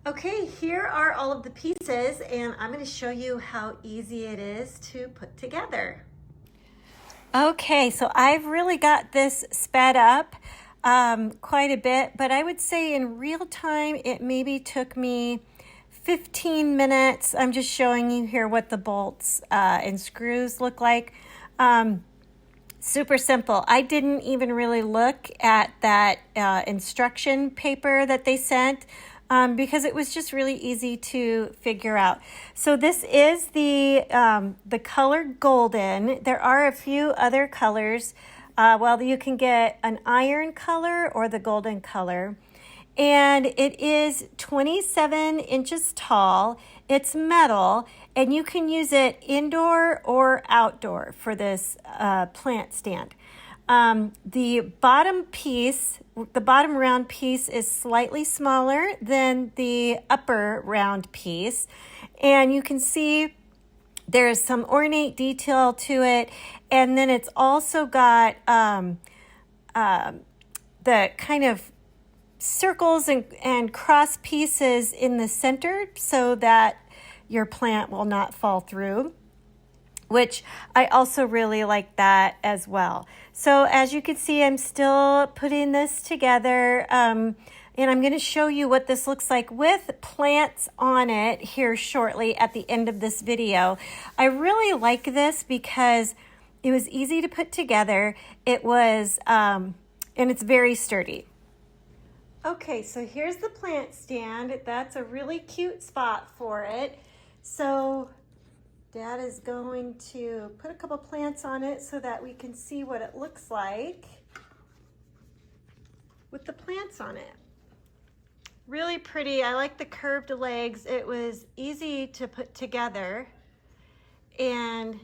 Okay, here are all of the pieces, and I'm going to show you how easy it is to put together. Okay, so I've really got this sped up quite a bit, but I would say in real time it maybe took me 15 minutes. I'm just showing you here what the bolts and screws look like. Super simple. I didn't even really look at that instruction paper that they sent because it was just really easy to figure out. So this is the color golden. There are a few other colors. Well, you can get an iron color or the golden color. And it is 27 inches tall. It's metal, and you can use it indoor or outdoor for this plant stand. The bottom piece, the bottom round piece is slightly smaller than the upper round piece. And you can see there's some ornate detail to it. And then it's also got the kind of circles and cross pieces in the center so that your plant will not fall through, which I also really like that as well. So as you can see, I'm still putting this together, and I'm going to show you what this looks like with plants on it here shortly at the end of this video. I really like this because it was easy to put together. It was, and it's very sturdy. Okay, so here's the plant stand. That's a really cute spot for it. So Dad is going to put a couple plants on it so that we can see what it looks like with the plants on it. Really pretty. I like the curved legs. It was easy to put together, and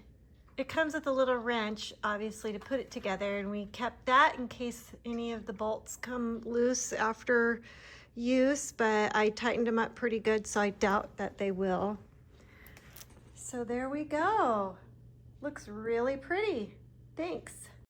it comes with a little wrench, obviously, to put it together, and we kept that in case any of the bolts come loose after use, but I tightened them up pretty good, so I doubt that they will. So there we go. Looks really pretty. Thanks.